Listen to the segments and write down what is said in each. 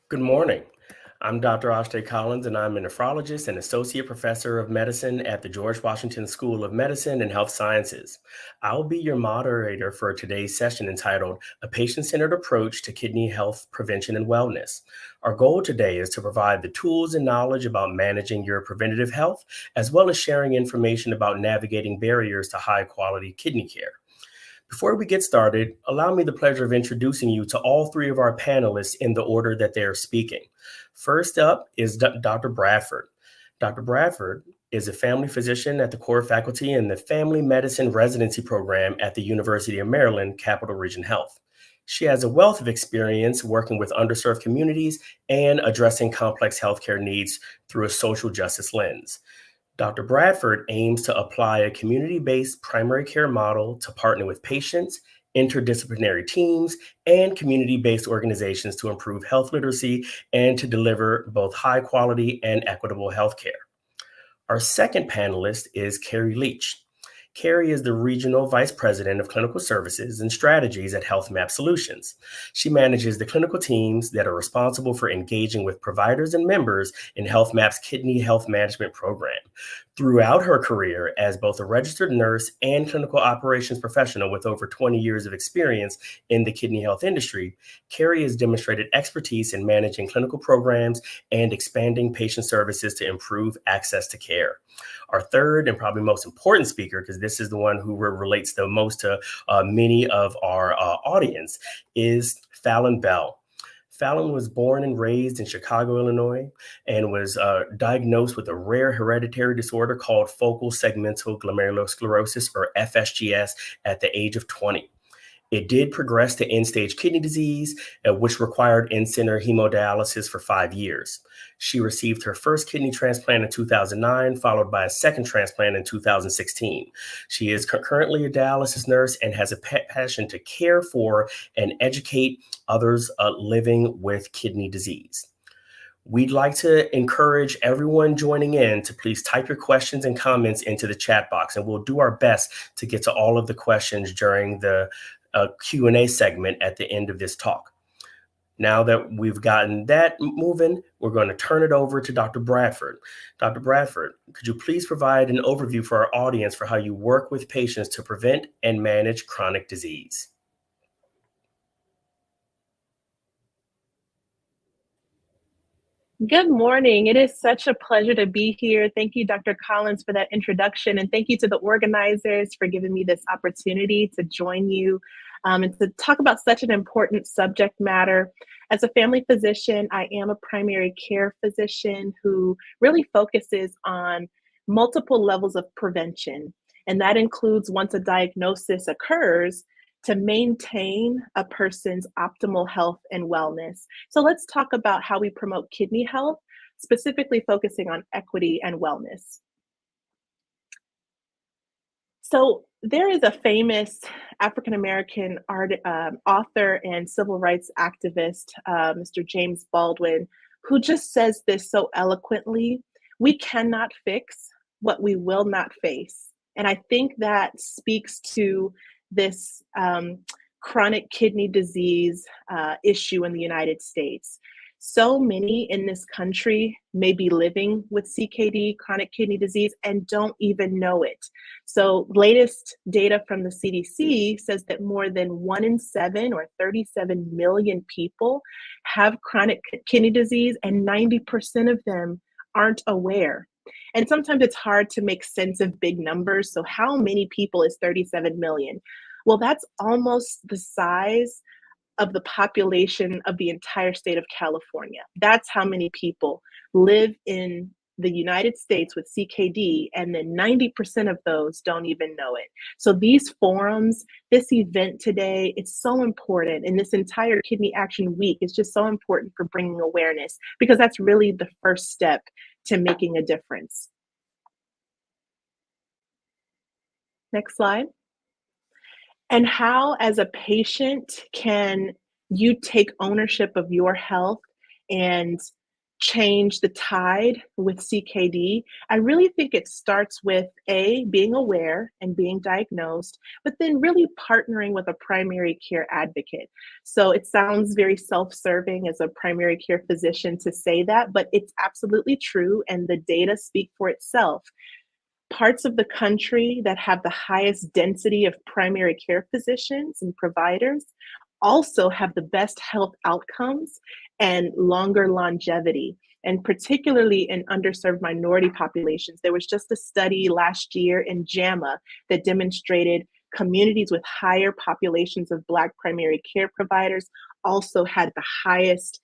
Good morning. I'm Dr. Ashte Collins, and I'm a nephrologist and associate professor of medicine at the George Washington School of Medicine and Health Sciences. I'll be your moderator for today's session entitled A Patient-Centered Approach to Kidney Health Prevention and Wellness. Our goal today is to provide the tools and knowledge about managing your preventative health, as well as sharing information about navigating barriers to high-quality kidney care. Before we get started, allow me the pleasure of introducing you to all three of our panelists in the order that they are speaking. First up is Dr. Bradford. Dr. Bradford is a family physician at the core faculty in the Family Medicine Residency Program at the University of Maryland, Capital Region Health. She has a wealth of experience working with underserved communities and addressing complex healthcare needs through a social justice lens. Dr. Bradford aims to apply a community-based primary care model to partner with patients, interdisciplinary teams, and community-based organizations to improve health literacy and to deliver both high-quality and equitable healthcare. Our second panelist is Carrie Leach. Carrie is the Regional Vice President of Clinical Services and Strategies at HealthMap Solutions. She manages the clinical teams that are responsible for engaging with providers and members in HealthMap's Kidney Health Management Program. Throughout her career as both a registered nurse and clinical operations professional with over 20 years of experience in the kidney health industry, Carrie has demonstrated expertise in managing clinical programs and expanding patient services to improve access to care. Our third and probably most important speaker, because this is the one who relates the most to many of our audience, is Fallon Bell. Fallon was born and raised in Chicago, Illinois, and was diagnosed with a rare hereditary disorder called focal segmental glomerulosclerosis, or FSGS, at the age of 20. It did progress to end-stage kidney disease, which required in-center hemodialysis for 5 years. She received her first kidney transplant in 2009, followed by a second transplant in 2016. She is currently a dialysis nurse and has a passion to care for and educate others living with kidney disease. We'd like to encourage everyone joining in to please type your questions and comments into the chat box, and we'll do our best to get to all of the questions during the Q&A segment at the end of this talk. Now that we've gotten that moving, we're going to turn it over to Dr. Bradford. Dr. Bradford, could you please provide an overview for our audience for how you work with patients to prevent and manage chronic disease? Good morning. It is such a pleasure to be here. Thank you, Dr. Collins, for that introduction. And thank you to the organizers for giving me this opportunity to join you and to talk about such an important subject matter. As a family physician, I am a primary care physician who really focuses on multiple levels of prevention. And that includes, once a diagnosis occurs, to maintain a person's optimal health and wellness. So let's talk about how we promote kidney health, specifically focusing on equity and wellness. So there is a famous African-American author and civil rights activist, Mr. James Baldwin, who just says this so eloquently: we cannot fix what we will not face. And I think that speaks to this chronic kidney disease issue in the United States. So many in this country may be living with CKD, chronic kidney disease, and don't even know it. So latest data from the CDC says that more than 1 in 7, or 37 million people, have chronic kidney disease, and 90% of them aren't aware. And sometimes it's hard to make sense of big numbers. So how many people is 37 million? Well, that's almost the size of the population of the entire state of California. That's how many people live in the United States with CKD, and then 90% of those don't even know it. So these forums, this event today, it's so important. And this entire Kidney Action Week is just so important for bringing awareness, because that's really the first step to making a difference. Next slide. And how, as a patient, can you take ownership of your health and change the tide with CKD, I really think it starts with A, being aware and being diagnosed, but then really partnering with a primary care advocate. So it sounds very self serving as a primary care physician to say that, but it's absolutely true, and the data speak for itself. Parts of the country that have the highest density of primary care physicians and providers also have the best health outcomes and longer longevity, and particularly in underserved minority populations. There was just a study last year in JAMA that demonstrated communities with higher populations of Black primary care providers also had the highest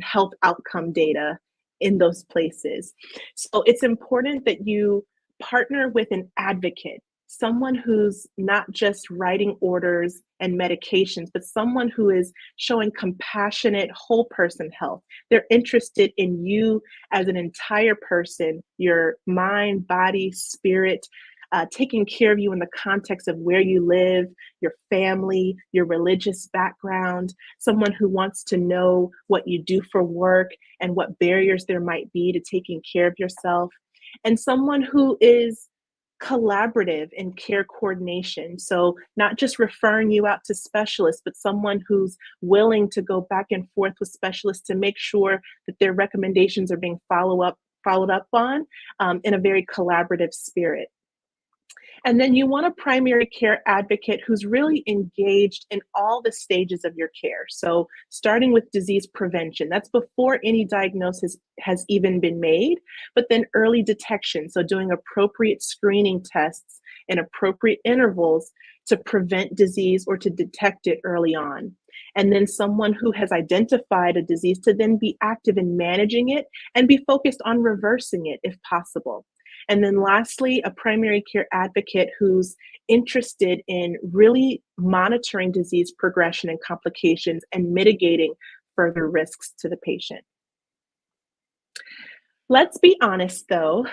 health outcome data in those places. So it's important that you partner with an advocate, someone who's not just writing orders and medications, but someone who is showing compassionate whole person health. They're interested in you as an entire person, your mind, body, spirit, taking care of you in the context of where you live, your family, your religious background, someone who wants to know what you do for work and what barriers there might be to taking care of yourself, and someone who is collaborative in care coordination. So, not just referring you out to specialists, but someone who's willing to go back and forth with specialists to make sure that their recommendations are being followed up on in a very collaborative spirit. And then you want a primary care advocate who's really engaged in all the stages of your care. So, starting with disease prevention, that's before any diagnosis has even been made, but then early detection. So, doing appropriate screening tests in appropriate intervals to prevent disease or to detect it early on. And then someone who has identified a disease to then be active in managing it and be focused on reversing it if possible. And then lastly, a primary care advocate who's interested in really monitoring disease progression and complications and mitigating further risks to the patient. Let's be honest though,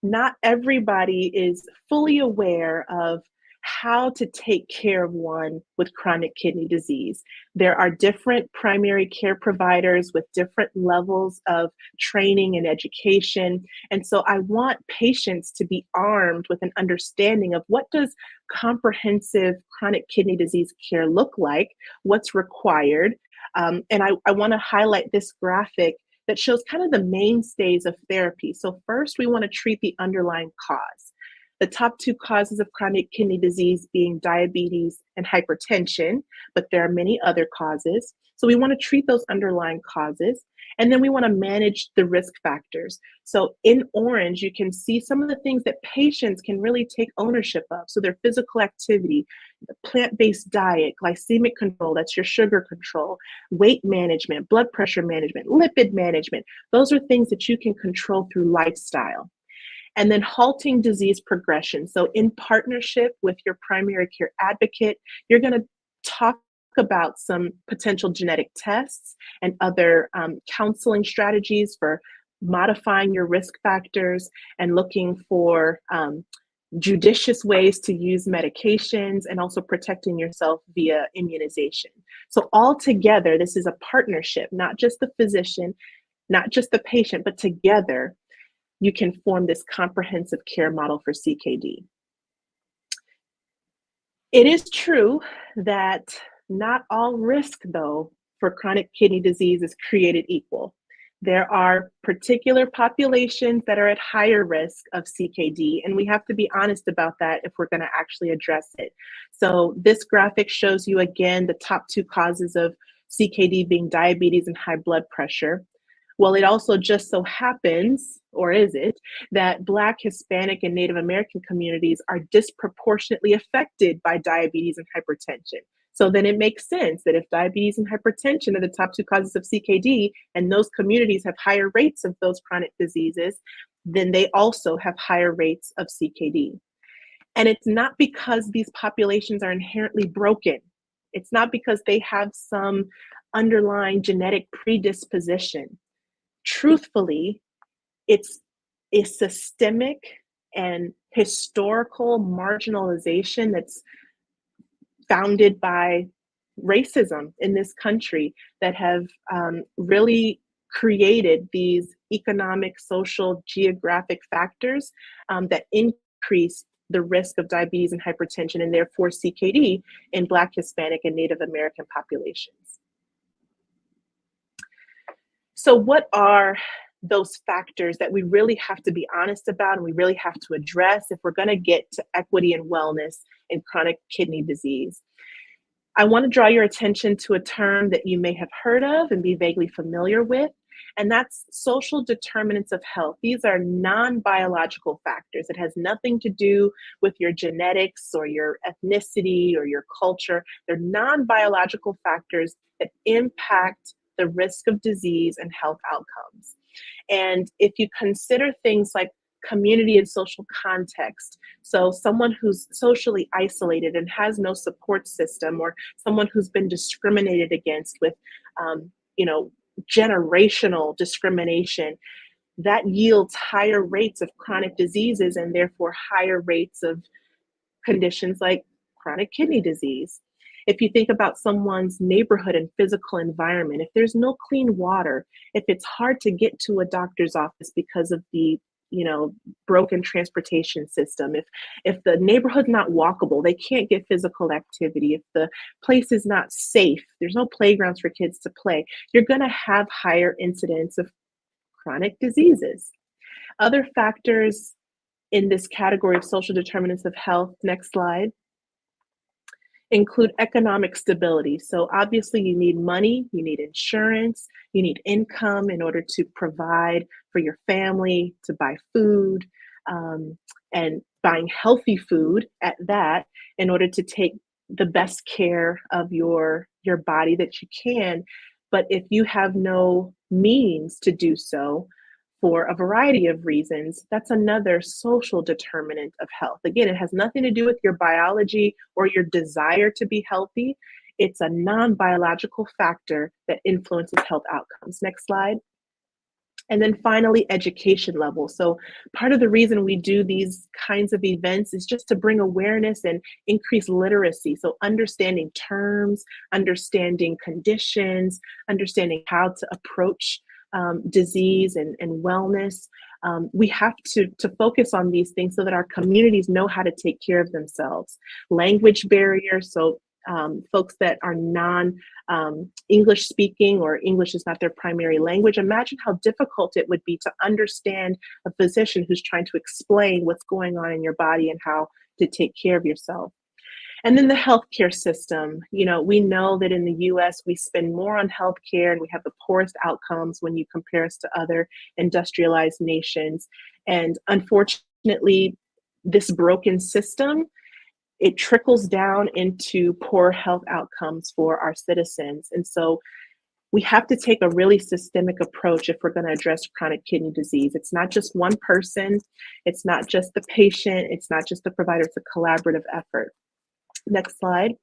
not everybody is fully aware of how to take care of one with chronic kidney disease. There are different primary care providers with different levels of training and education. And so I want patients to be armed with an understanding of what does comprehensive chronic kidney disease care look like, what's required. And I want to highlight this graphic that shows kind of the mainstays of therapy. So first, we want to treat the underlying cause. The top two causes of chronic kidney disease being diabetes and hypertension, but there are many other causes. So we want to treat those underlying causes, and then we want to manage the risk factors. So in orange, you can see some of the things that patients can really take ownership of. So their physical activity, the plant-based diet, glycemic control, that's your sugar control, weight management, blood pressure management, lipid management. Those are things that you can control through lifestyle. And then halting disease progression. So in partnership with your primary care advocate, you're going to talk about some potential genetic tests and other counseling strategies for modifying your risk factors and looking for judicious ways to use medications and also protecting yourself via immunization. So altogether, this is a partnership, not just the physician, not just the patient, but together you can form this comprehensive care model for CKD. It is true that not all risk, though, for chronic kidney disease is created equal. There are particular populations that are at higher risk of CKD, and we have to be honest about that if we're going to actually address it. So this graphic shows you again the top two causes of CKD being diabetes and high blood pressure. Well, it also just so happens, or is it, that Black, Hispanic, and Native American communities are disproportionately affected by diabetes and hypertension. So then it makes sense that if diabetes and hypertension are the top two causes of CKD, and those communities have higher rates of those chronic diseases, then they also have higher rates of CKD. And it's not because these populations are inherently broken. It's not because they have some underlying genetic predisposition. Truthfully, it's a systemic and historical marginalization that's founded by racism in this country that have really created these economic, social, geographic factors that increase the risk of diabetes and hypertension and therefore CKD in Black, Hispanic, and Native American populations. So what are those factors that we really have to be honest about and we really have to address if we're going to get to equity and wellness in chronic kidney disease? I want to draw your attention to a term that you may have heard of and be vaguely familiar with, and that's social determinants of health. These are non-biological factors. It has nothing to do with your genetics or your ethnicity or your culture. They're non-biological factors that impact the risk of disease and health outcomes. And if you consider things like community and social context, so someone who's socially isolated and has no support system, or someone who's been discriminated against with, you know, generational discrimination, that yields higher rates of chronic diseases and therefore higher rates of conditions like chronic kidney disease. If you think about someone's neighborhood and physical environment, if there's no clean water, if it's hard to get to a doctor's office because of the broken transportation system, if the neighborhood's not walkable, they can't get physical activity, if the place is not safe, there's no playgrounds for kids to play, you're going to have higher incidence of chronic diseases. Other factors in this category of social determinants of health, next slide, include economic stability. So obviously you need money, you need insurance, you need income in order to provide for your family, to buy food, and buying healthy food at that in order to take the best care of your body that you can. But if you have no means to do so, for a variety of reasons, that's another social determinant of health. Again, it has nothing to do with your biology or your desire to be healthy. It's a non-biological factor that influences health outcomes. Next slide. And then finally, education level. So part of the reason we do these kinds of events is just to bring awareness and increase literacy. So understanding terms, understanding conditions, understanding how to approach disease and wellness. We have to focus on these things so that our communities know how to take care of themselves. Language barriers, so folks that are non-English speaking or English is not their primary language, imagine how difficult it would be to understand a physician who's trying to explain what's going on in your body and how to take care of yourself. And then the healthcare system. We know that in the US, we spend more on healthcare and we have the poorest outcomes when you compare us to other industrialized nations. And unfortunately, this broken system, it trickles down into poor health outcomes for our citizens. And so we have to take a really systemic approach if we're going to address chronic kidney disease. It's not just one person, it's not just the patient, it's not just the provider, it's a collaborative effort. Next slide.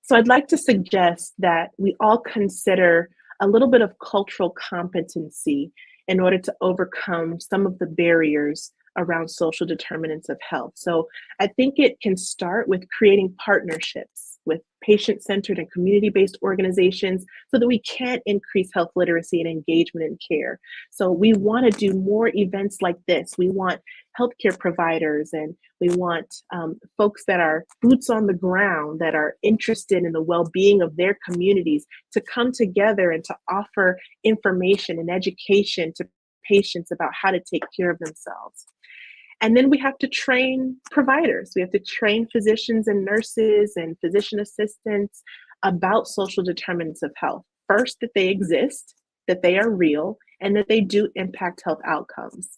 So I'd like to suggest that we all consider a little bit of cultural competency in order to overcome some of the barriers around social determinants of health. So I think it can start with creating partnerships with patient-centered and community-based organizations so that we can increase health literacy and engagement in care. So we want to do more events like this. We want healthcare providers and we want folks that are boots on the ground, that are interested in the well-being of their communities to come together and to offer information and education to patients about how to take care of themselves. And then we have to train providers. We have to train physicians and nurses and physician assistants about social determinants of health. First, that they exist, that they are real, and that they do impact health outcomes.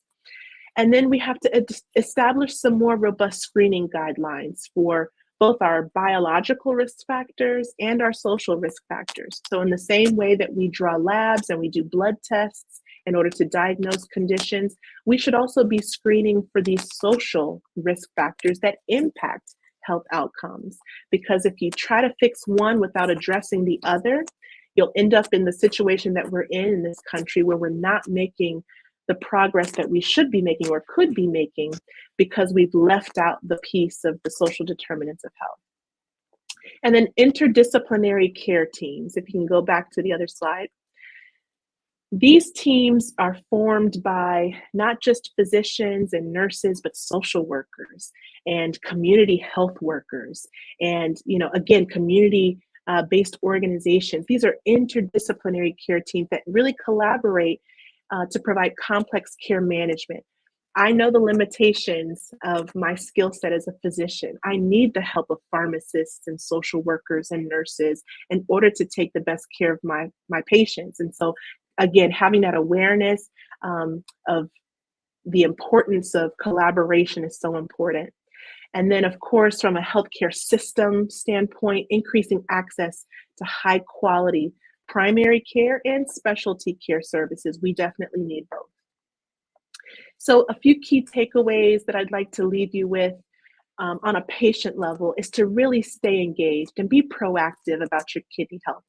And then we have to establish some more robust screening guidelines for both our biological risk factors and our social risk factors. So in the same way that we draw labs and we do blood tests in order to diagnose conditions, we should also be screening for these social risk factors that impact health outcomes. Because if you try to fix one without addressing the other, you'll end up in the situation that we're in this country where we're not making the progress that we should be making or could be making because we've left out the piece of the social determinants of health. And then interdisciplinary care teams, if you can go back to the other slide. These teams are formed by not just physicians and nurses, but social workers and community health workers, and again, community based organizations. These are interdisciplinary care teams that really collaborate to provide complex care management. I know the limitations of my skill set as a physician. I need the help of pharmacists and social workers and nurses in order to take the best care of my patients. And so, again, having that awareness of the importance of collaboration is so important. And then, of course, from a healthcare system standpoint, increasing access to high quality primary care and specialty care services. We definitely need both. So, a few key takeaways that I'd like to leave you with on a patient level is to really stay engaged and be proactive about your kidney health.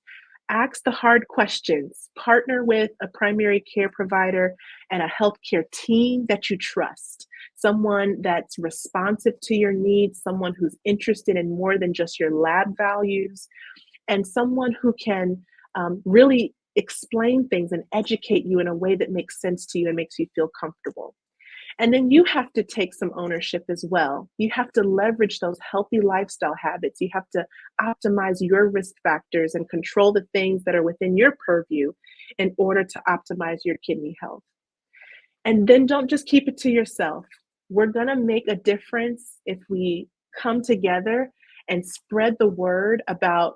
Ask the hard questions, partner with a primary care provider and a healthcare team that you trust, someone that's responsive to your needs, someone who's interested in more than just your lab values, and someone who can really explain things and educate you in a way that makes sense to you and makes you feel comfortable. And then you have to take some ownership as well. You have to leverage those healthy lifestyle habits. You have to optimize your risk factors and control the things that are within your purview in order to optimize your kidney health. And then don't just keep it to yourself. We're going to make a difference if we come together and spread the word about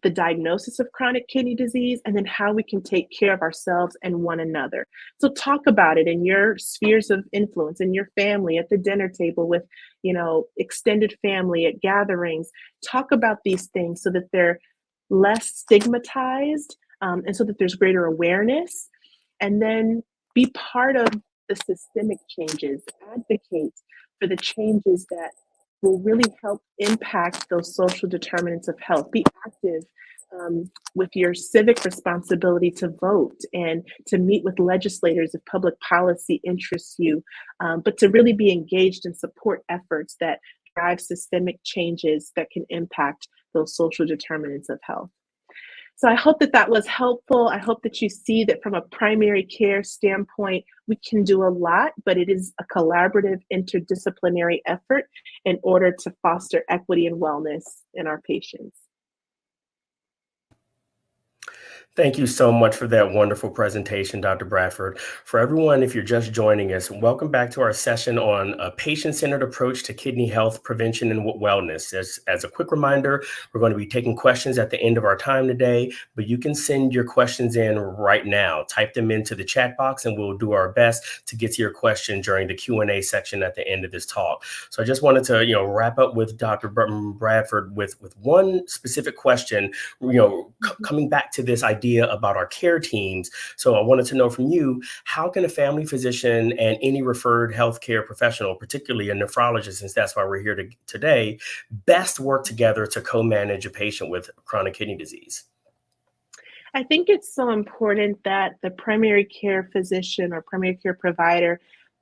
the diagnosis of chronic kidney disease, and then how we can take care of ourselves and one another. So talk about it in your spheres of influence, in your family, at the dinner table with, extended family, at gatherings. Talk about these things so that they're less stigmatized, and so that there's greater awareness. And then be part of the systemic changes, advocate for the changes that will really help impact those social determinants of health. Be active with your civic responsibility to vote and to meet with legislators if public policy interests you, but to really be engaged and support efforts that drive systemic changes that can impact those social determinants of health. So I hope that that was helpful. I hope that you see that from a primary care standpoint, we can do a lot, but it is a collaborative, interdisciplinary effort in order to foster equity and wellness in our patients. Thank you so much for that wonderful presentation, Dr. Bradford. For everyone, if you're just joining us, welcome back to our session on a patient-centered approach to kidney health prevention and wellness. As a quick reminder, we're going to be taking questions at the end of our time today, but you can send your questions in right now. Type them into the chat box and we'll do our best to get to your question during the Q&A section at the end of this talk. So I just wanted to, wrap up with Dr. Bradford with one specific question, coming back to this idea about our care teams. So I wanted to know from you, how can a family physician and any referred healthcare professional, particularly a nephrologist, since that's why we're here today, best work together to co-manage a patient with chronic kidney disease? I think it's so important that the primary care physician or primary care provider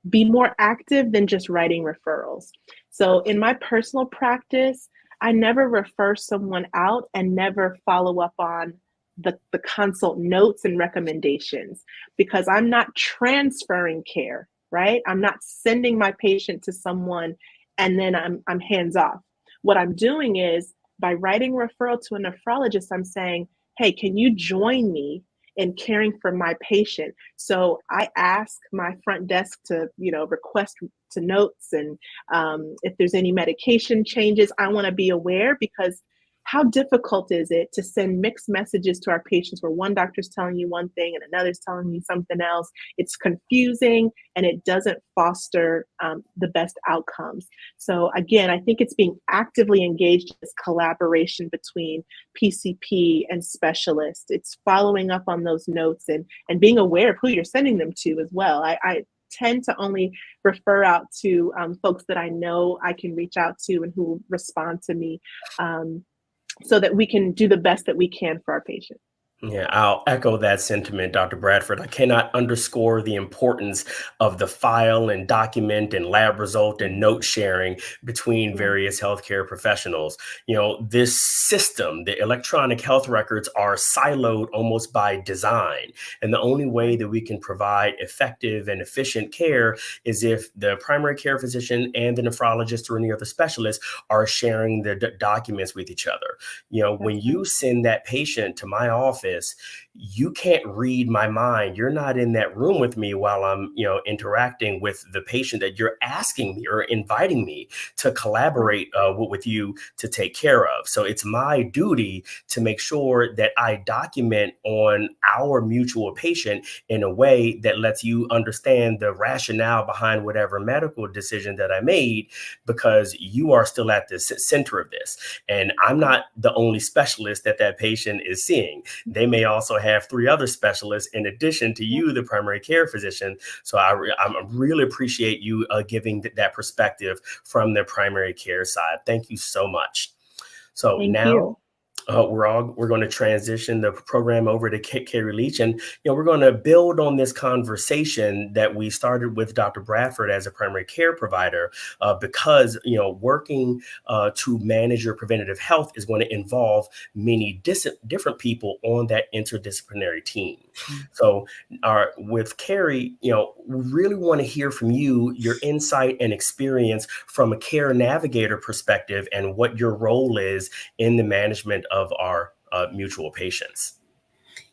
be more active than just writing referrals. So in my personal practice, I never refer someone out and never follow up on the consult notes and recommendations, because I'm not transferring care, right? I'm not sending my patient to someone and then I'm hands off. What I'm doing is, by writing referral to a nephrologist, I'm saying, hey, can you join me in caring for my patient? So I ask my front desk to, request to notes, and if there's any medication changes, I want to be aware, because how difficult is it to send mixed messages to our patients where one doctor's telling you one thing and another's telling you something else? It's confusing and it doesn't foster the best outcomes. So again, I think it's being actively engaged in this collaboration between PCP and specialists. It's following up on those notes and being aware of who you're sending them to as well. I tend to only refer out to folks that I know I can reach out to and who respond to me, so that we can do the best that we can for our patients. Yeah, I'll echo that sentiment, Dr. Bradford. I cannot underscore the importance of the file and document and lab result and note sharing between Yeah, various healthcare professionals. This system, the electronic health records, are siloed almost by design. And the only way right. that we can provide effective and efficient care is if the primary care physician and the nephrologist or any other specialist are sharing their documents with each other. When That's right. you send that patient to my office, you can't read my mind. You're not in that room with me while I'm, interacting with the patient that you're asking me or inviting me to Right. collaborate with you to take care of. So it's my duty to make sure that I document on our mutual patient in a way that lets you understand the rationale behind whatever medical decision that I made, because you are still at the center of this. And I'm Right. not the only specialist that that patient is seeing. They may also have three other specialists in addition to Yeah. you, the primary care physician. So I really appreciate you giving that perspective from the primary care side. Thank you so much. So Thank now you. we're going to transition the program over to Carrie Leach, and we're going to build on this conversation that we started with Dr. Bradford as a primary care provider, because working to manage your preventative health is going to involve many different people on that interdisciplinary team. So, with Carrie, we really want to hear from you, your insight and experience from a care navigator perspective, and what your role is in the management of our mutual patients.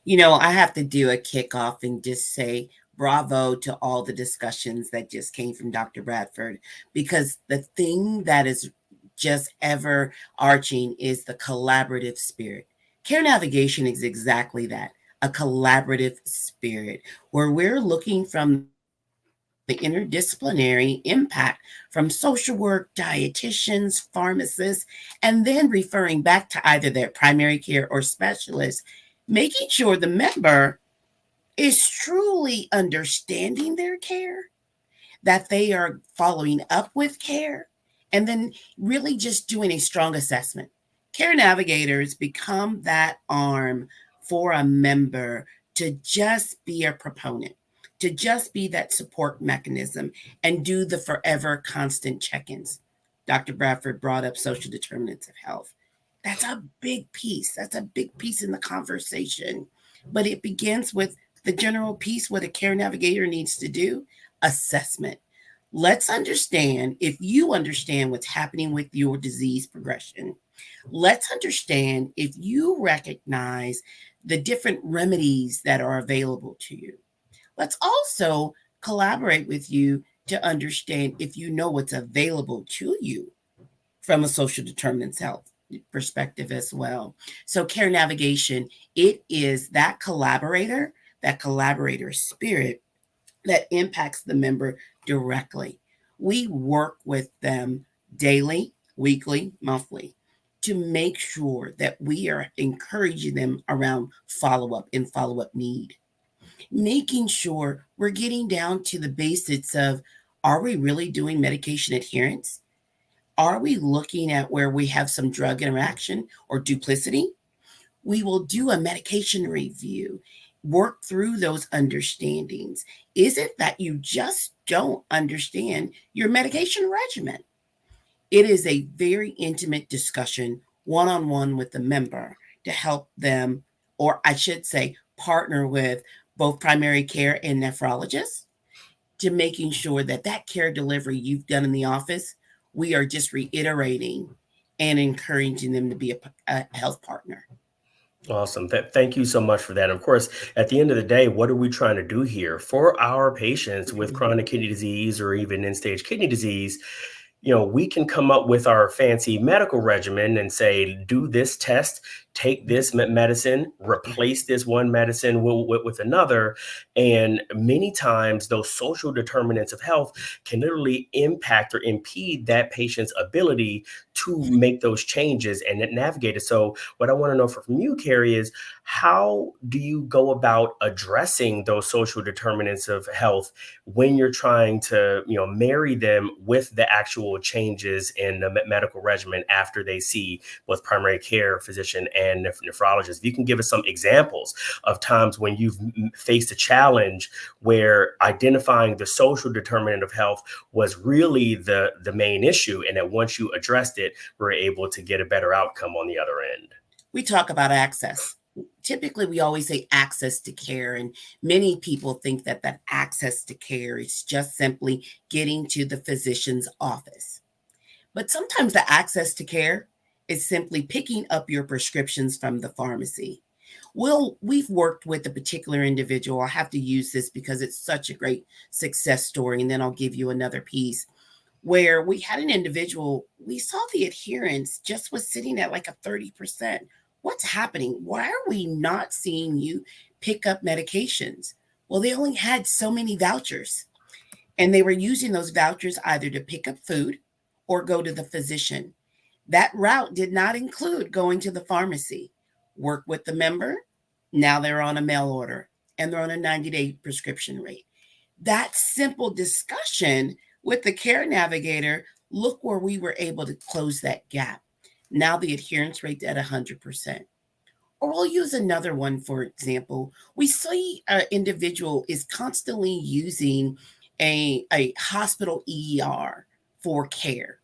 I have to do a kickoff and just say bravo to all the discussions that just came from Dr. Bradford, because the thing that is just ever arching is the collaborative spirit. Care navigation is exactly that, a collaborative spirit where we're looking from the interdisciplinary impact from social work, dietitians, pharmacists, and then referring back to either their primary care or specialist, making sure the member is truly understanding their care, that they are following up with care, and then really just doing a strong assessment. Care navigators become that arm for a member to just be a proponent, to just be that support mechanism and do the forever constant check ins. Dr. Bradford brought up social determinants of health. That's a big piece. That's a big piece in the conversation. But it begins with the general piece what a care navigator needs to do: assessment. Let's understand, if you understand what's happening with your disease progression, let's understand if you recognize the different remedies that are available to you. Let's also collaborate with you to understand if you know what's available to you from a social determinants health perspective as well. So care navigation, it is that collaborator spirit that impacts the member directly. We work with them daily, weekly, monthly to make sure that we are encouraging them around follow up and follow up need, making sure we're getting down to the basics of, are we really doing medication adherence? Are we looking at where we have some drug interaction or duplicity? We will do a medication review, work through those understandings. Is it that you just don't understand your medication regimen? It is a very intimate discussion, one on one with the member, to help them, or I should say, partner with both primary care and nephrologists, to making sure that that care delivery you've done in the office, we are just reiterating and encouraging them to be a health partner. Awesome. Thank you so much for that. Of course, at the end of the day, what are we trying to do here for our patients with chronic kidney disease or even end stage kidney disease? We can come up with our fancy medical regimen and say, do this test, take this medicine, replace this one medicine with another. And many times, those social determinants of health can literally impact or impede that patient's ability to make those changes and navigate it. So, what I want to know from you, Carrie, is how do you go about addressing those social determinants of health when you're trying to marry them with the actual changes in the medical regimen after they see both primary care physician and nephrologists. If you can give us some examples of times when you've faced a challenge where identifying the social determinant of health was really the main issue, and that once you addressed it, we're able to get a better outcome on the other end. We talk about access. Typically, we always say access to care, and many people think that that access to care is just simply getting to the physician's office. But sometimes the access to care is simply picking up your prescriptions from the pharmacy. We've worked with a particular individual. I have to use this because it's such a great success story, and then I'll give you another piece where we had an individual, we saw the adherence just was sitting at like a 30%. What's happening? Why are we not seeing you pick up medications? Well, they only had so many vouchers, and they were using those vouchers either to pick up food or go to the physician. That route did not include going to the pharmacy. Work with the member. Now they're on a mail order and they're on a 90-day prescription rate. That simple discussion with the care navigator, look where we were able to close that gap. Now the adherence rate at 100%. Or we'll use another one, for example. We see an individual is constantly using a hospital ER for care.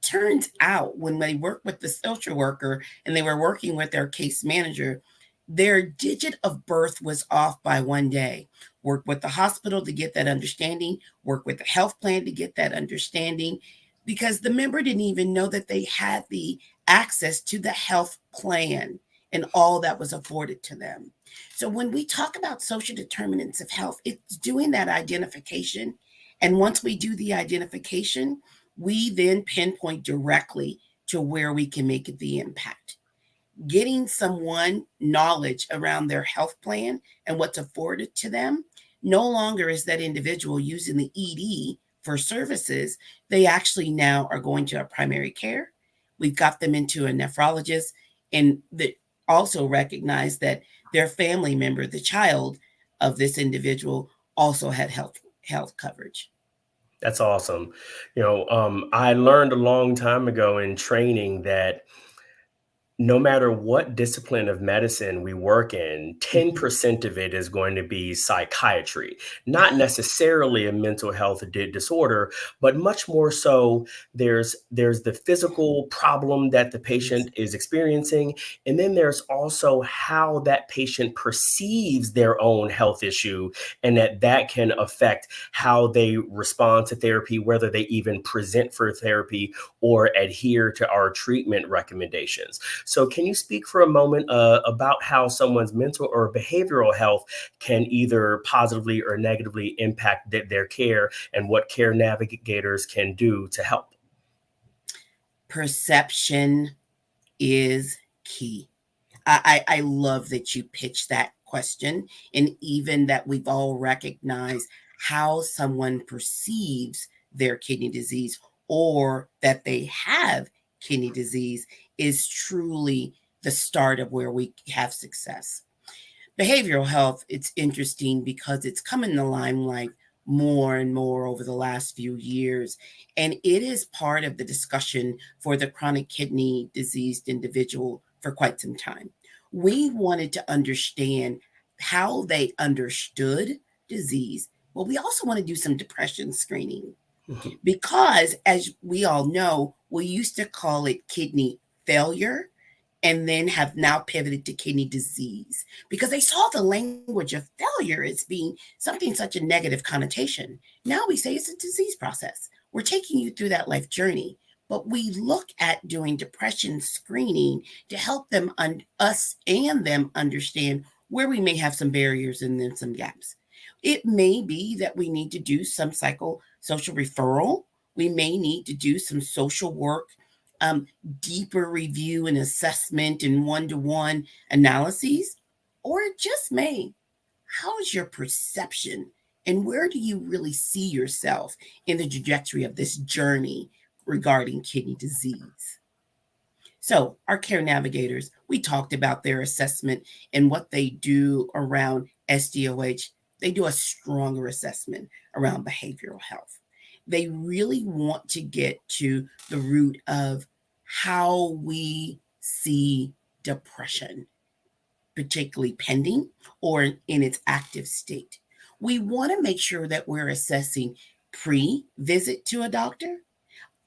Turns out when they work with the social worker and they were working with their case manager, their digit of birth was off by 1 day. Work with the hospital to get that understanding, work with the health plan to get that understanding, because the member didn't even know that they had the access to the health plan and all that was afforded to them. So when we talk about social determinants of health, it's doing that identification. And once we do the identification, we then pinpoint directly to where we can make the impact. Getting someone knowledge around their health plan and what's afforded to them, no longer is that individual using the ED for services. They actually now are going to a primary care. We've got them into a nephrologist, and that also recognize that their family member, the child of this individual, also had health coverage. That's awesome. I learned a long time ago in training that no matter what discipline of medicine we work in, Mhm. 10% of it is going to be psychiatry, not necessarily a mental health disorder, but much more so there's the physical problem that the Yes. patient is experiencing, and then there's also how that patient perceives their own health issue, and that can affect how they respond to therapy, whether they even present for therapy or adhere to our treatment recommendations. So, can you speak for a moment about how someone's mental or behavioral health can either positively or negatively impact their care, and what care navigators can do to help? Perception is key. I love that you pitched that question, and even that we've all recognized how someone perceives their kidney disease or that they have kidney disease is truly the start of where we have success. Behavioral health, it's interesting because it's come in the limelight more and more over the last few years. And it is part of the discussion for the chronic kidney diseased individual for quite some time. We wanted to understand how they understood disease. Well, we also want to do some depression screening Mhm. because, as we all know, we used to call it kidney failure and then have now pivoted to kidney disease because they saw the language of failure as being something such a negative connotation. Now we say it's a disease process. We're taking you through that life journey, but we look at doing depression screening to help them us and them understand where we may have some barriers and then some gaps. It may be that we need to do some social referral. We may need to do some social work, um, deeper review and assessment and one-to-one analyses, or it just may. How is your perception and where do you really see yourself in the trajectory of this journey regarding kidney disease? So, our care navigators, we talked about their assessment and what they do around SDOH. They do a stronger assessment around behavioral health. They really want to get to the root of how we see depression, particularly pending or in its active state. We want to make sure that we're assessing pre-visit to a doctor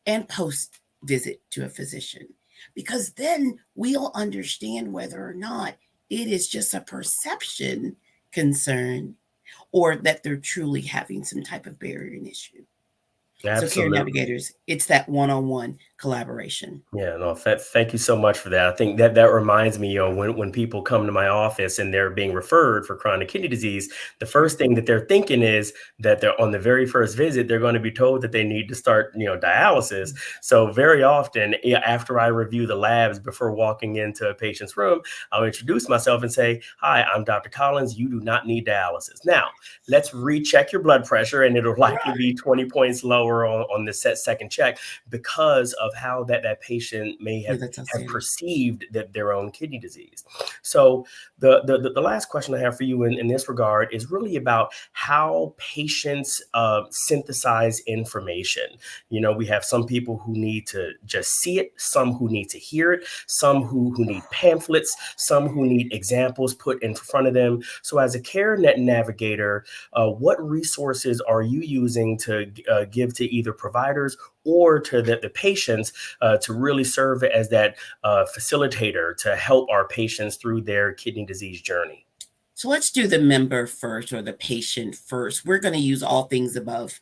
and post-visit to a physician, because then we'll understand whether or not it is just a perception concern or that they're truly having some type of barrier and issue. So care Absolutely. navigators, it's that one-on-one collaboration. Yeah, no, thank you so much for that. I think that reminds me, when people come to my office and they're being referred for chronic kidney disease, the first thing that they're thinking is that they're on the very first visit, they're going to be told that they need to start, dialysis. So very often, after I review the labs before walking into a patient's room, I'll introduce myself and say, "Hi, I'm Dr. Collins. You do not need dialysis. Now, let's recheck your blood pressure, and it'll likely be 20 points lower on the second check because of how that patient may Yeah, have that's outstanding. perceived that their own kidney disease." So the last question I have for you in this regard is really about how patients synthesize information. We have some people who need to just see it, some who need to hear it, some who need pamphlets, some who need examples put in front of them. So as a care navigator, what resources are you using to give to either providers or to the patients to really serve as that facilitator to help our patients through their kidney disease journey? So let's do the member first or the patient first. We're going to use all things above.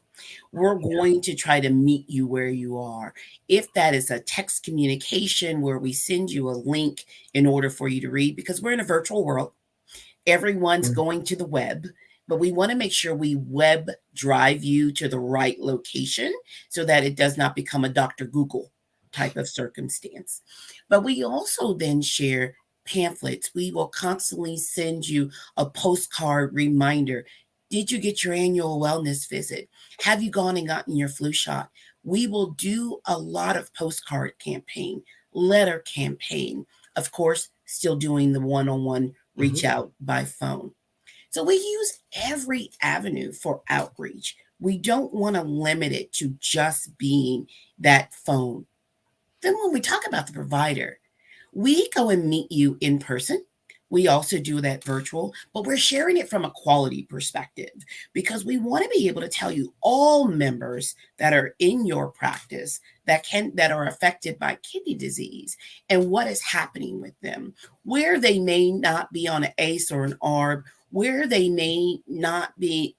We're going to try to meet you where you are. If that is a text communication where we send you a link in order for you to read, because we're in a virtual world, everyone's going to the web, but we want to make sure we web drive you to the right location so that it does not become a Dr. Google type of circumstance. But we also then share pamphlets. We will constantly send you a postcard reminder. Did you get your annual wellness visit? Have you gone and gotten your flu shot? We will do a lot of postcard campaign, letter campaign, of course, still doing the one-on-one reach out by phone. So we use every avenue for outreach. We don't want to limit it to just being that phone. Then when we talk about the provider, we go and meet you in person. We also do that virtual, but we're sharing it from a quality perspective because we want to be able to tell you all members that are in your practice that are affected by kidney disease and what is happening with them, where they may not be on an ACE or an ARB, where they may not be,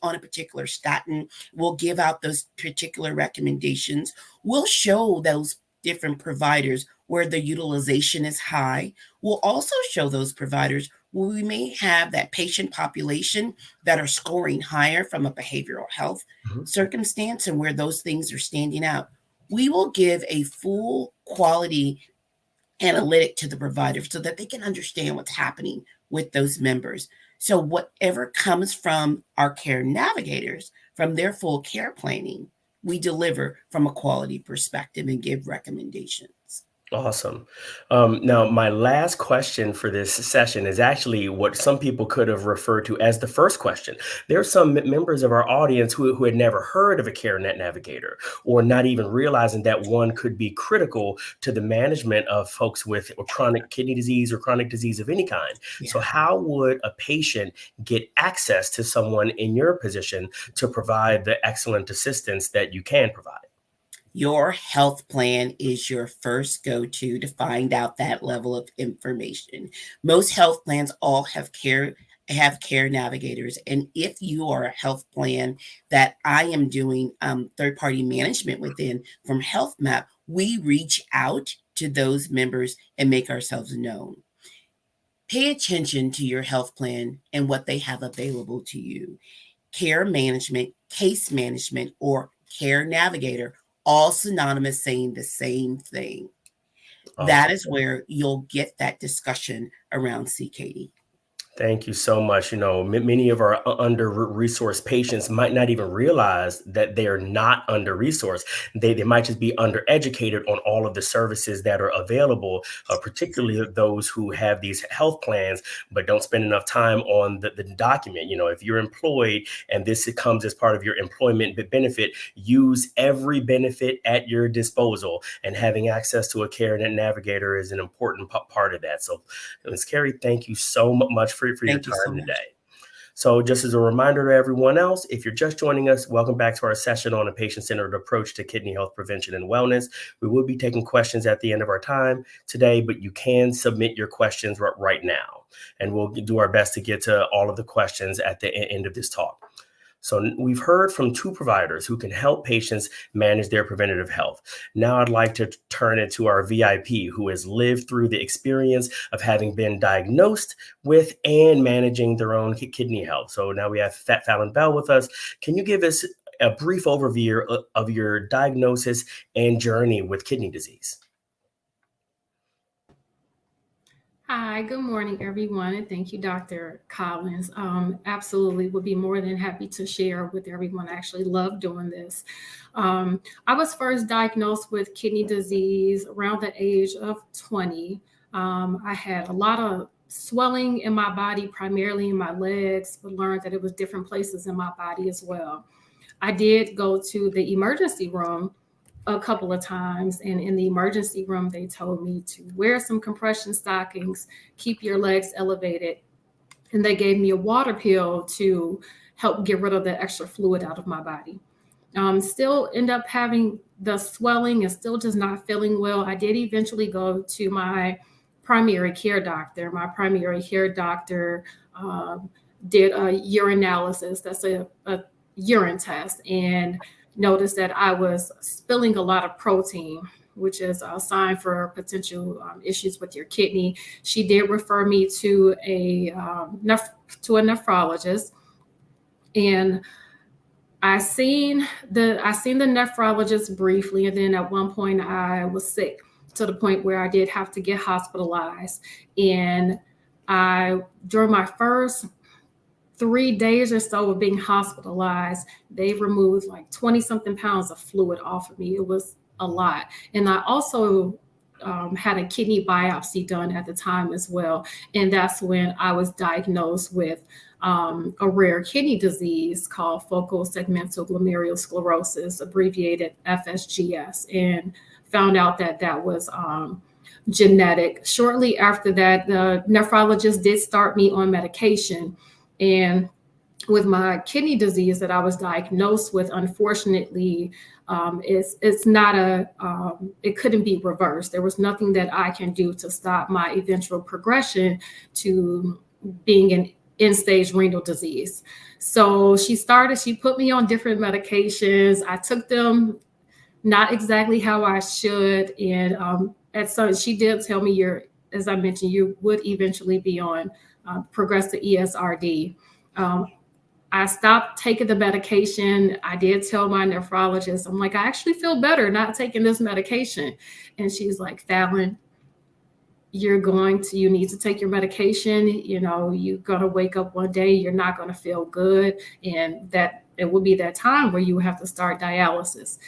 on a particular statin. We'll give out those particular recommendations. We'll show those different providers where the utilization is high. We'll also show those providers where we may have that patient population that are scoring higher from a behavioral health circumstance and where those things are standing out. We will give a full quality analytic to the provider so that they can understand what's happening with those members. So whatever comes from our care navigators, from their full care planning, we deliver from a quality perspective and give recommendations. Awesome. Now, my last question for this session is actually what some people could have referred to as the first question. There are some members of our audience who had never heard of a CareNet navigator or not even realizing that one could be critical to the management of folks with chronic kidney disease or chronic disease of any kind. Yeah. So how would a patient get access to someone in your position to provide the excellent assistance that you can provide? Your health plan is your first go-to to find out that level of information. Most health plans all have care navigators. And if you are a health plan that I am doing third-party management within from Health Map, we reach out to those members and make ourselves known. Pay attention to your health plan and what they have available to you. Care management, case management, or care navigator, all synonymous, saying the same thing. Awesome. That is where you'll get that discussion around CKD. Thank you so much. Many of our under-resourced patients might not even realize that they are not under-resourced. They might just be undereducated on all of the services that are available, particularly those who have these health plans, but don't spend enough time on the document. If you're employed and this comes as part of your employment benefit, use every benefit at your disposal. And having access to a CareNet navigator is an important part of that. So, Ms. Carrie, thank you so much for your Thank you so time much. today. So just as a reminder to everyone else, if you're just joining us, welcome back to our session on a patient-centered approach to kidney health prevention and wellness. We will be taking questions at the end of our time today, but you can submit your questions right now, and we'll do our best to get to all of the questions at the end of this talk. So we've heard from two providers who can help patients manage their preventative health. Now I'd like to turn it to our VIP who has lived through the experience of having been diagnosed with and managing their own kidney health. So now we have Fallon Bell with us. Can you give us a brief overview of your diagnosis and journey with kidney disease? Hi, good morning, everyone, and thank you, Dr. Collins. Absolutely, would be more than happy to share with everyone. I actually love doing this. I was first diagnosed with kidney disease around the age of 20. I had a lot of swelling in my body, primarily in my legs, but learned that it was different places in my body as well. I did go to the emergency room a couple of times, and in the emergency room they told me to wear some compression stockings, keep your legs elevated, and they gave me a water pill to help get rid of the extra fluid out of my body. Still end up having the swelling and still just not feeling well. I did eventually go to my primary care doctor. My primary care doctor did a urinalysis. That's a urine test, and noticed that I was spilling a lot of protein, which is a sign for potential issues with your kidney. She did refer me to a nephrologist, and I seen the nephrologist briefly, and then at one point I was sick to the point where I did have to get hospitalized. And during my first 3 days or so of being hospitalized, they removed like 20 something pounds of fluid off of me. It was a lot. And I also had a kidney biopsy done at the time as well. And that's when I was diagnosed with a rare kidney disease called focal segmental glomerulosclerosis, abbreviated FSGS, and found out that that was genetic. Shortly after that, the nephrologist did start me on medication. And with my kidney disease that I was diagnosed with, unfortunately, it's not it couldn't be reversed. There was nothing that I can do to stop my eventual progression to being an end-stage renal disease. So she put me on different medications. I took them not exactly how I should. And so she did tell me, as I mentioned, you would eventually be on progressive ESRD. I stopped taking the medication. I did tell my nephrologist, I'm like, I actually feel better not taking this medication. And she's like, Fallon, you need to take your medication. You're going to wake up one day, you're not going to feel good. And that it will be that time where you have to start dialysis.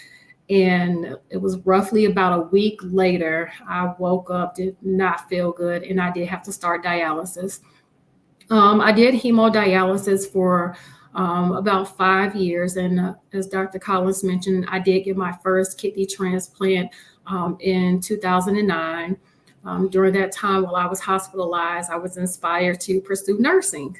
And it was roughly about a week later, I woke up, did not feel good, and I did have to start dialysis. I did hemodialysis for about 5 years. And as Dr. Collins mentioned, I did get my first kidney transplant in 2009. During that time, while I was hospitalized, I was inspired to pursue nursing.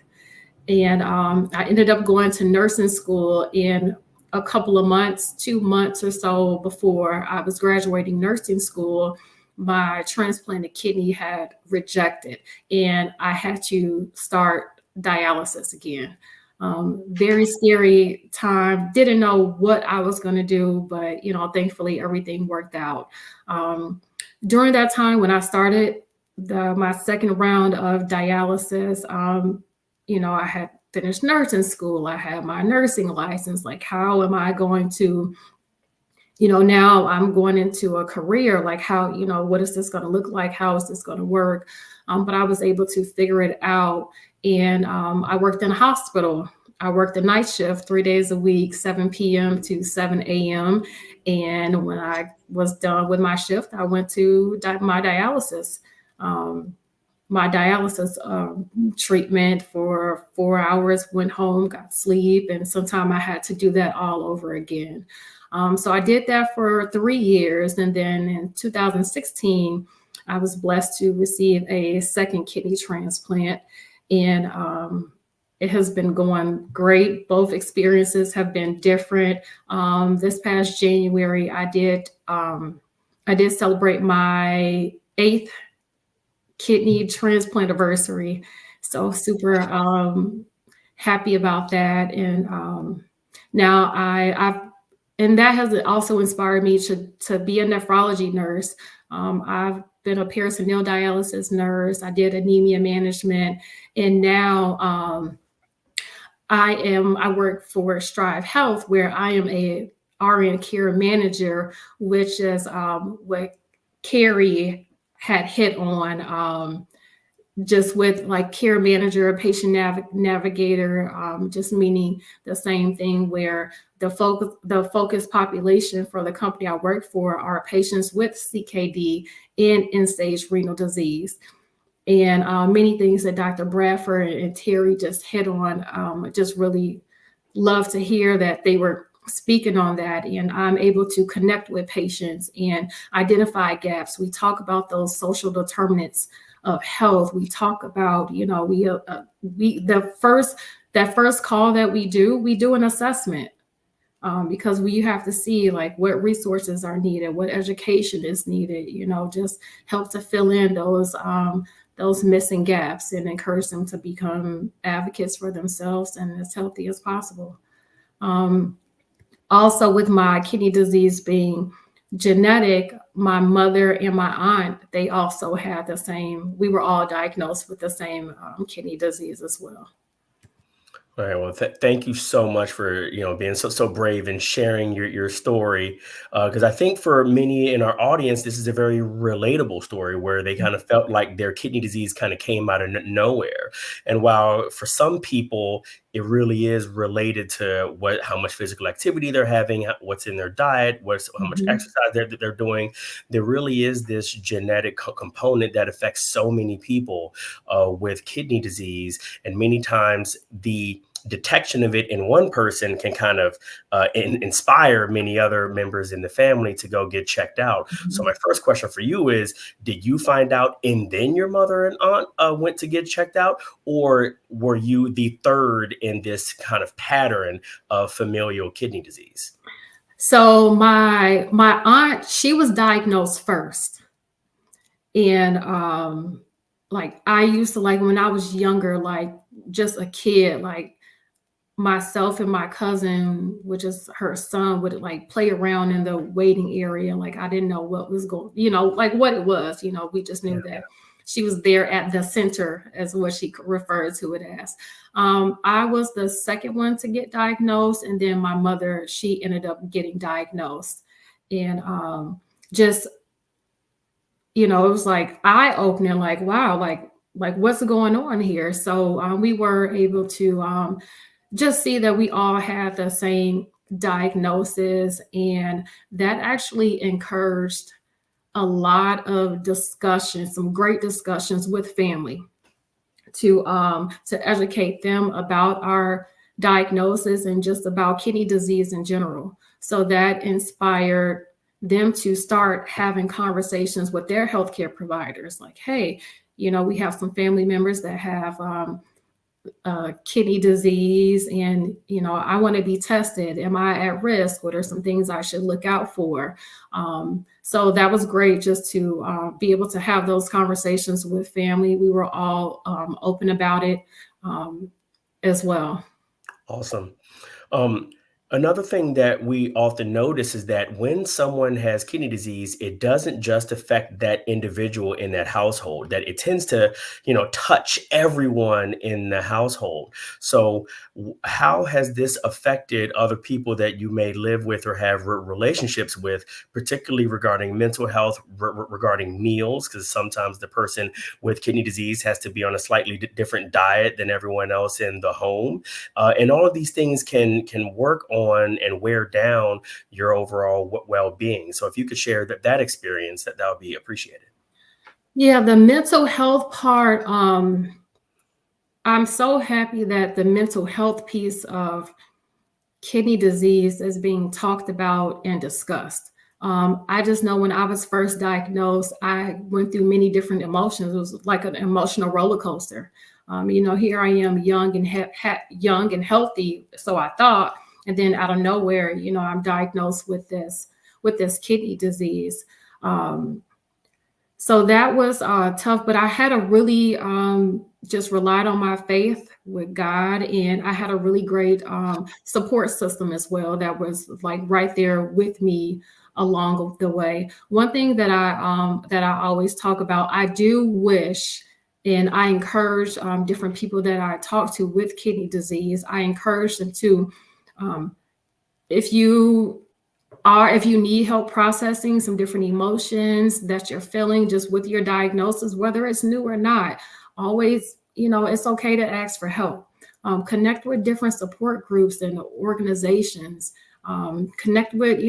And I ended up going to nursing school in a couple of months, 2 months or so before I was graduating nursing school. My transplanted kidney had rejected, and I had to start dialysis again. Very scary time. Didn't know what I was going to do, but thankfully everything worked out. During that time, when I started my second round of dialysis, I had finished nursing school. I had my nursing license. Like, how am I going to now I'm going into a career, like how, what is this going to look like? How is this going to work? But I was able to figure it out. And I worked in a hospital. I worked the night shift 3 days a week, 7 p.m. to 7 a.m. And when I was done with my shift, I went to my dialysis. My dialysis treatment for 4 hours, went home, got sleep, and sometimes I had to do that all over again. So I did that for 3 years. And then in 2016, I was blessed to receive a second kidney transplant. And it has been going great. Both experiences have been different. This past January, I did celebrate my 8th kidney transplant anniversary. So super happy about that. And now and that has also inspired me to be a nephrology nurse. I've been a peritoneal dialysis nurse. I did anemia management, and now I work for Strive Health, where I am a RN care manager, which is what Carrie had hit on, just with like care manager, patient navigator, just meaning the same thing, where the focus population for the company I work for are patients with CKD and end-stage renal disease. And many things that Dr. Bradford and Terry just hit on. I just really love to hear that they were speaking on that, and I'm able to connect with patients and identify gaps. We talk about those social determinants of health. We talk about, that first call that we do an assessment, because we have to see like what resources are needed, what education is needed, just help to fill in those missing gaps and encourage them to become advocates for themselves and as healthy as possible. Also, with my kidney disease being genetic, my mother and my aunt, they also had we were all diagnosed with the same kidney disease as well. All right. Well, thank you so much for being so brave and sharing your story, because I think for many in our audience, this is a very relatable story where they kind of felt like their kidney disease kind of came out of nowhere. And while for some people it really is related to how much physical activity they're having, what's in their diet, how much exercise they're doing, there really is this genetic component that affects so many people with kidney disease, and many times the detection of it in one person can kind of inspire many other members in the family to go get checked out. So my first question for you is, did you find out and then your mother and aunt went to get checked out, or were you the third in this kind of pattern of familial kidney disease? So my aunt, she was diagnosed first. And like I used to, like when I was younger, like just a kid, like myself and my cousin, which is her son, would like play around in the waiting area. Like I didn't know what was going, like what it was, we just knew that she was there at the center, as what she referred to it as. I was the second one to get diagnosed. And then my mother, she ended up getting diagnosed. And just, it was like eye-opening, like, wow, like what's going on here? So we were able to just see that we all had the same diagnosis, and that actually encouraged a lot of discussions, some great discussions with family to educate them about our diagnosis and just about kidney disease in general. So that inspired them to start having conversations with their healthcare providers, like, hey, we have some family members that have kidney disease, and I want to be tested. Am I at risk? What are some things I should look out for? So that was great, just to be able to have those conversations with family. We were all open about it as well. Awesome. Another thing that we often notice is that when someone has kidney disease, it doesn't just affect that individual in that household, that it tends to, touch everyone in the household. So, how has this affected other people that you may live with or have relationships with, particularly regarding mental health, regarding meals? Because sometimes the person with kidney disease has to be on a slightly different diet than everyone else in the home, and all of these things can work on and wear down your overall well-being. So if you could share that experience, that would be appreciated. Yeah, the mental health part, I'm so happy that the mental health piece of kidney disease is being talked about and discussed. I just know when I was first diagnosed, I went through many different emotions. It was like an emotional roller coaster. Here I am, young and young and healthy, so I thought, and then out of nowhere, I'm diagnosed with this kidney disease. Um, so that was tough, but I had a really just relied on my faith with God, and I had a really great support system as well that was like right there with me along the way. One thing that I always talk about, I do wish, and I encourage different people that I talk to with kidney disease. I encourage them to, um, if you if you need help processing some different emotions that you're feeling just with your diagnosis, whether it's new or not, always, it's okay to ask for help. Connect with different support groups and organizations. Connect with,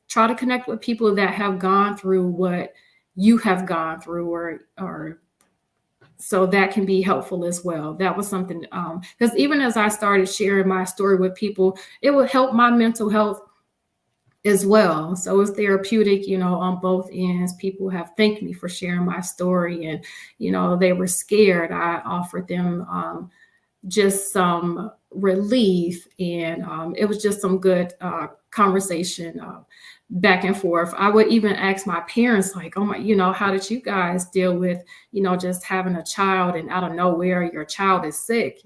try to connect with people that have gone through what you have gone through, or so that can be helpful as well. That was something, because even as I started sharing my story with people, it would help my mental health as well. So it's therapeutic, on both ends. People have thanked me for sharing my story, and, they were scared. I offered them just some relief, and it was just some good conversation back and forth. I would even ask my parents, like, oh my, how did you guys deal with, just having a child and out of nowhere your child is sick,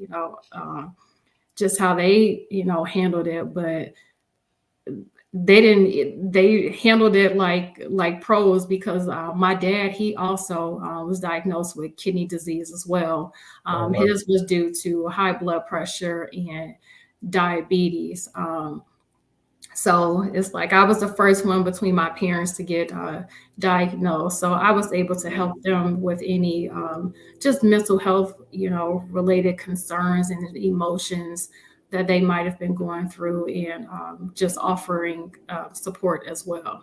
just how they, handled it. But they handled it like pros, because my dad, he also was diagnosed with kidney disease as well. Oh, wow. His was due to high blood pressure and diabetes. So it's like I was the first one between my parents to get diagnosed. So I was able to help them with any just mental health, related concerns and emotions that they might have been going through, and just offering support as well.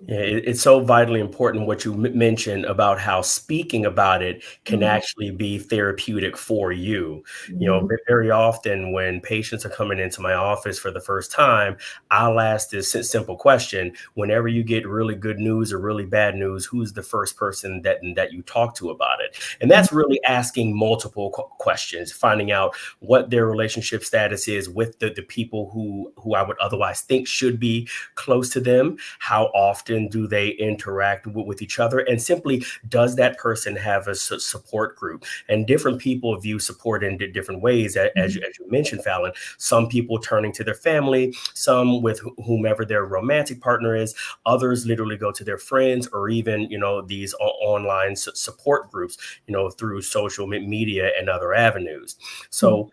Yeah, it's so vitally important what you mentioned about how speaking about it can Mhm. actually be therapeutic for you. Mhm. Very often when patients are coming into my office for the first time, I'll ask this simple question: whenever you get really good news or really bad news, who's the first person that you talk to about it? And that's really asking multiple questions, finding out what their relationship status is with the people who I would otherwise think should be close to them. How often do they interact with each other? And simply, does that person have a support group? And different people view support in different ways, as you mentioned, Fallon. Some people turning to their family, some with whomever their romantic partner is, others literally go to their friends, or even, these online support groups, through social media and other avenues. So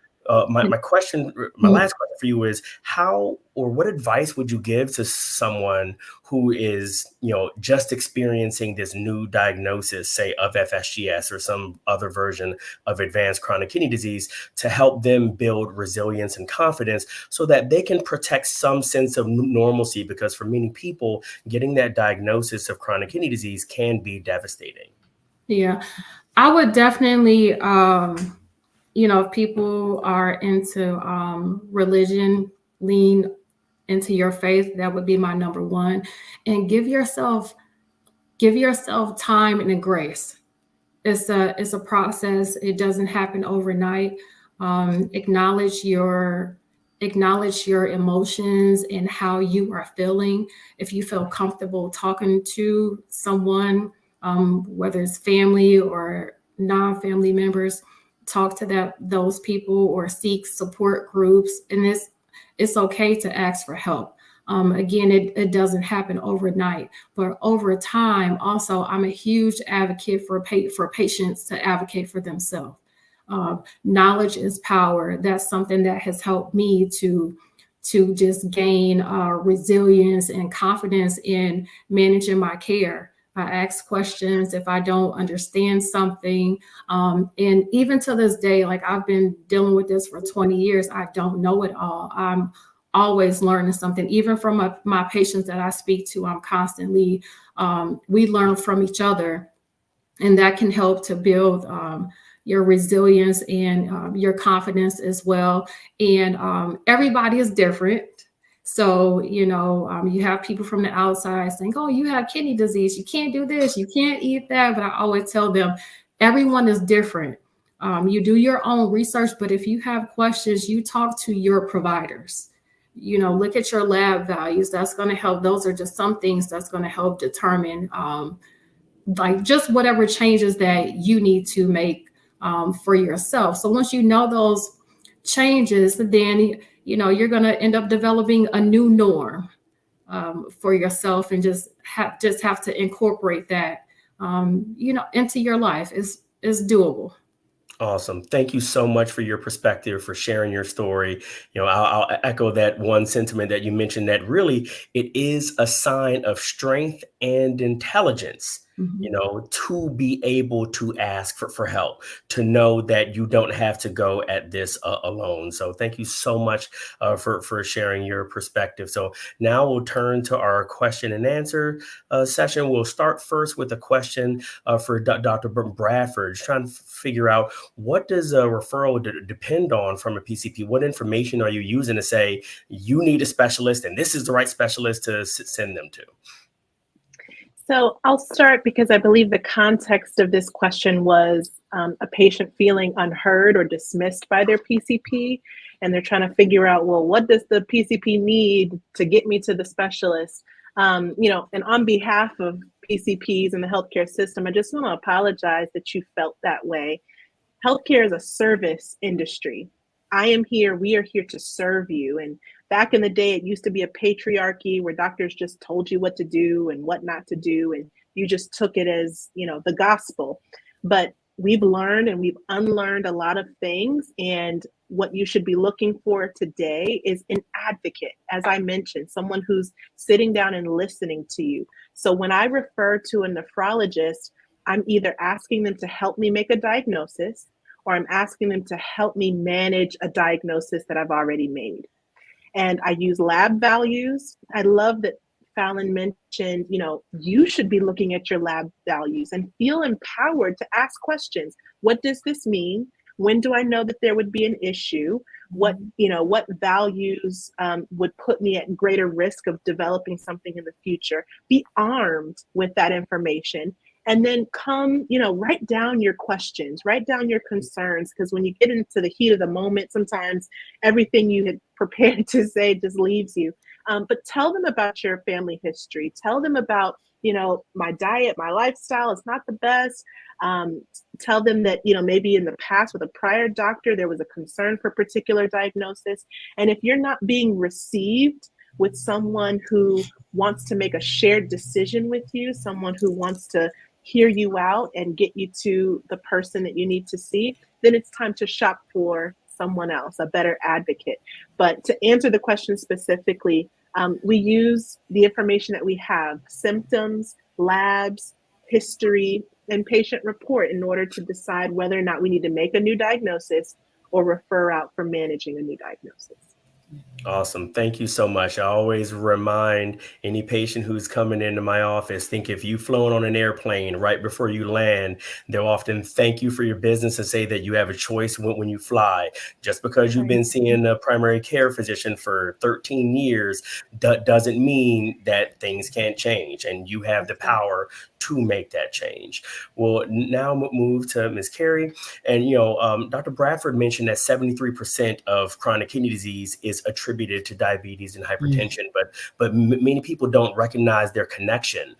my question, my Mhm. last question for you is, how or what advice would you give to someone who is, just experiencing this new diagnosis, say of FSGS or some other version of advanced chronic kidney disease, to help them build resilience and confidence so that they can protect some sense of normalcy? Because for many people, getting that diagnosis of chronic kidney disease can be devastating. Yeah, I would definitely, if people are into religion, lean into your faith. That would be my number one. And give yourself time and a grace. It's a process. It doesn't happen overnight. Acknowledge your emotions and how you are feeling. If you feel comfortable talking to someone, whether it's family or non-family members, talk to those people or seek support groups. And it's okay to ask for help. Again, it doesn't happen overnight, but over time, also, I'm a huge advocate for patients to advocate for themselves. Knowledge is power. That's something that has helped me to just gain resilience and confidence in managing my care. I ask questions if I don't understand something. And even to this day, like I've been dealing with this for 20 years, I don't know it all. I'm always learning something, even from my patients that I speak to. I'm constantly, we learn from each other, and that can help to build your resilience and your confidence as well. And everybody is different. So, you have people from the outside saying, oh, you have kidney disease. You can't do this. You can't eat that. But I always tell them, everyone is different. You do your own research, but if you have questions, you talk to your providers. Look at your lab values. That's going to help. Those are just some things that's going to help determine like just whatever changes that you need to make for yourself. So once you know those changes, then you're going to end up developing a new norm for yourself, and just have to incorporate that into your life. Is doable. Awesome. Thank you so much for your perspective, for sharing your story. I'll echo that one sentiment that you mentioned, that really it is a sign of strength and intelligence, to be able to ask for help, to know that you don't have to go at this alone. So thank you so much for sharing your perspective. So now we'll turn to our question and answer session. We'll start first with a question for Dr. Bradford, trying to figure out, what does a referral depend on from a PCP? What information are you using to say you need a specialist and this is the right specialist to send them to? So I'll start, because I believe the context of this question was a patient feeling unheard or dismissed by their PCP, and they're trying to figure out, well, what does the PCP need to get me to the specialist? And on behalf of PCPs and the healthcare system, I just want to apologize that you felt that way. Healthcare is a service industry. We are here to serve you. And back in the day, it used to be a patriarchy where doctors just told you what to do and what not to do, and you just took it as, the gospel. But we've learned and we've unlearned a lot of things. And what you should be looking for today is an advocate, as I mentioned, someone who's sitting down and listening to you. So when I refer to a nephrologist, I'm either asking them to help me make a diagnosis, or I'm asking them to help me manage a diagnosis that I've already made. And I use lab values. I love that Fallon mentioned, you should be looking at your lab values and feel empowered to ask questions. What does this mean? When do I know that there would be an issue? What values would put me at greater risk of developing something in the future? Be armed with that information. And then write down your questions, write down your concerns, because when you get into the heat of the moment, sometimes everything you had prepared to say just leaves you. But tell them about your family history. Tell them about, my diet, my lifestyle is not the best. Tell them that, maybe in the past with a prior doctor, there was a concern for a particular diagnosis. And if you're not being received with someone who wants to make a shared decision with you, someone who wants to hear you out and get you to the person that you need to see, then it's time to shop for someone else, a better advocate. But to answer the question specifically, we use the information that we have: symptoms, labs, history, and patient report in order to decide whether or not we need to make a new diagnosis or refer out for managing a new diagnosis. Awesome. Thank you so much. I always remind any patient who's coming into my office, think if you've flown on an airplane, right before you land, they'll often thank you for your business and say that you have a choice when you fly. Just because you've been seeing a primary care physician for 13 years doesn't mean that things can't change, and you have the power to make that change. Well, now move to Ms. Carey. And, Dr. Bradford mentioned that 73% of chronic kidney disease is attributed contributed to diabetes and Mm. hypertension, but many people don't recognize their connection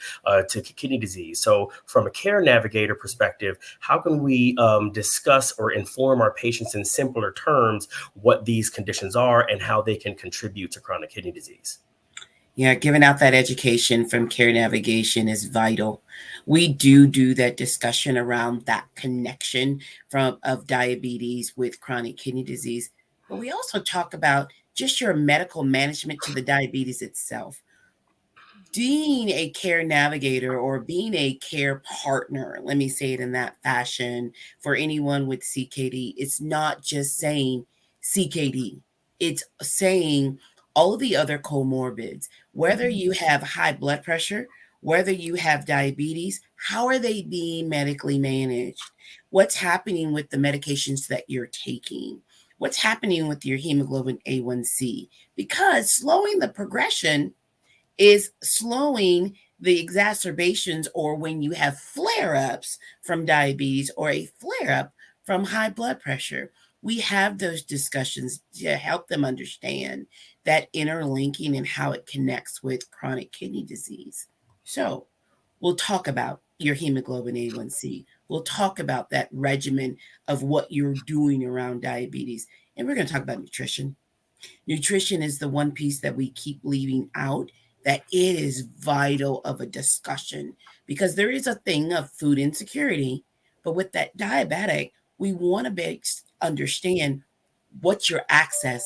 to kidney disease. So from a care navigator perspective, how can we discuss or inform our patients in simpler terms what these conditions are and how they can contribute to chronic kidney disease? Yeah, giving out that education from care navigation is vital. We do that discussion around that connection of diabetes with chronic kidney disease, but we also talk about just your medical management to the diabetes itself. Being a care navigator or being a care partner, let me say it in that fashion, for anyone with CKD, it's not just saying CKD, it's saying all of the other comorbids, whether you have high blood pressure, whether you have diabetes, how are they being medically managed? What's happening with the medications that you're taking? What's happening with your hemoglobin A1C? Because slowing the progression is slowing the exacerbations, or when you have flare-ups from diabetes or a flare-up from high blood pressure. We have those discussions to help them understand that interlinking and how it connects with chronic kidney disease. So we'll talk about your hemoglobin A1C. We'll talk about that regimen of what you're doing around diabetes. And we're going to talk about nutrition. Nutrition is the one piece that we keep leaving out, that it is vital of a discussion, because there is a thing of food insecurity. But with that diabetic, we want to understand what's your access.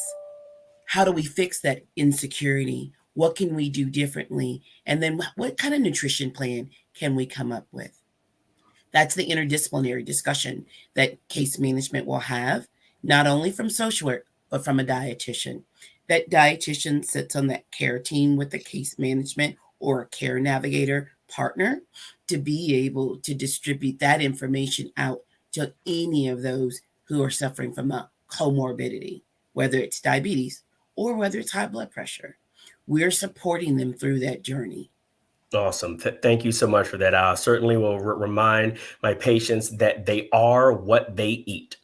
How do we fix that insecurity? What can we do differently? And then what kind of nutrition plan can we come up with? That's the interdisciplinary discussion that case management will have, not only from social work, but from a dietitian. That dietitian sits on that care team with the case management or a care navigator partner to be able to distribute that information out to any of those who are suffering from a comorbidity, whether it's diabetes or whether it's high blood pressure. We're supporting them through that journey. Awesome. Thank you so much for that. I certainly will remind my patients that they are what they eat.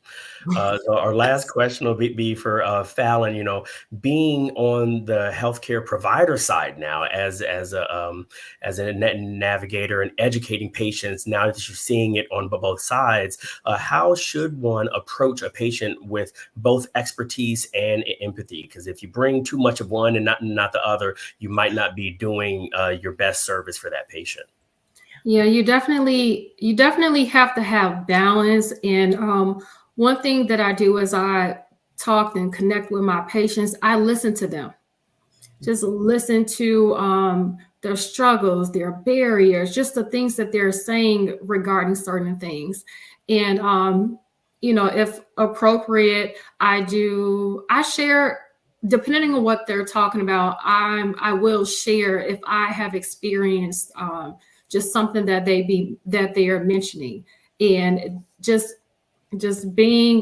So our last question will be for Fallon. Being on the healthcare provider side now, as a navigator and educating patients, now that you're seeing it on both sides, how should one approach a patient with both expertise and empathy? Because if you bring too much of one and not the other, you might not be doing your best service for that patient. Yeah, you definitely have to have balance. And one thing that I do is I talk and connect with my patients. I listen to them. Just listen to their struggles, their barriers, just the things that they're saying regarding certain things. And if appropriate, I share, depending on what they're talking about. I will share if I have experienced just something that they are mentioning, and just being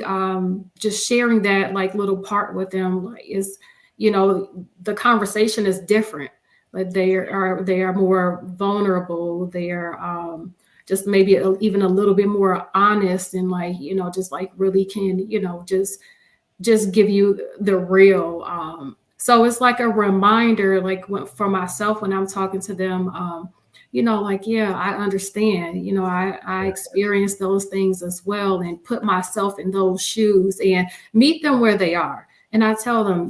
just sharing that like little part with them, like, is the conversation is different. Like they are more vulnerable. They are just maybe even a little bit more honest, and like just like really can just give you the real. So it's like a reminder, like for myself when I'm talking to them. Like, yeah, I understand, I experience those things as well, and put myself in those shoes and meet them where they are. And I tell them,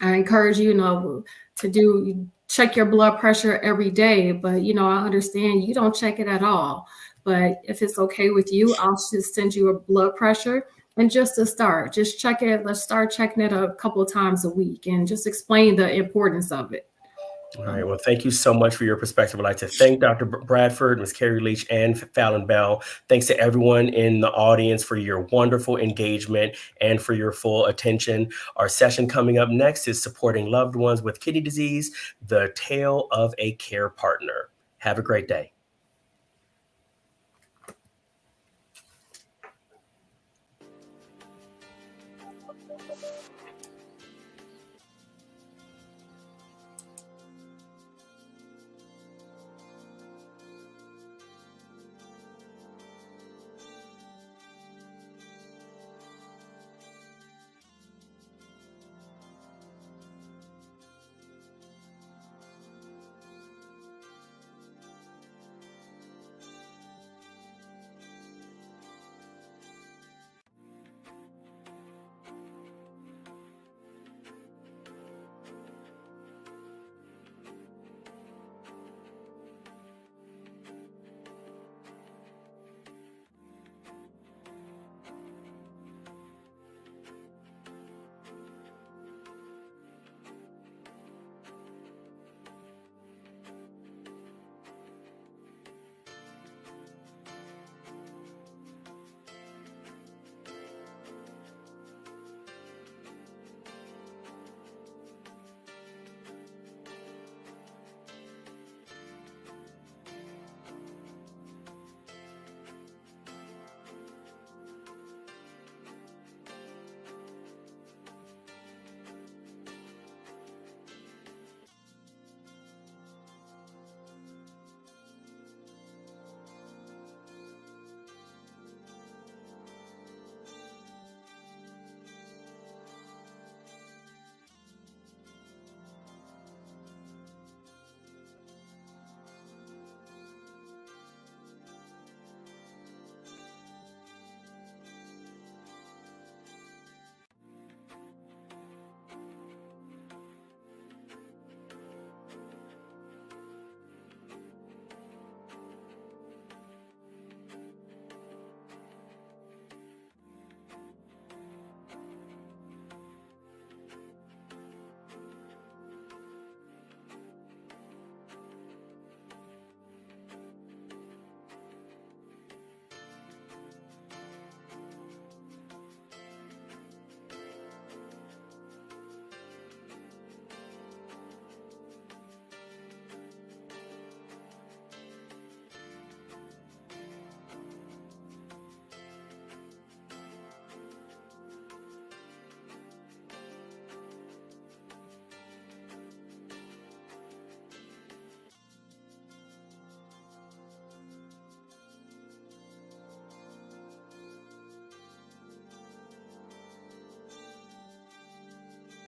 I encourage you, to check your blood pressure every day, but I understand you don't check it at all. But if it's okay with you, I'll just send you a blood pressure. And just to start, just check it. Let's start checking it a couple of times a week, and just explain the importance of it. All right. Well, thank you so much for your perspective. I'd like to thank Dr. Bradford, Ms. Carrie Leach, and Fallon Bell. Thanks to everyone in the audience for your wonderful engagement and for your full attention. Our session coming up next is Supporting Loved Ones with Kidney Disease, the Tale of a Care Partner. Have a great day.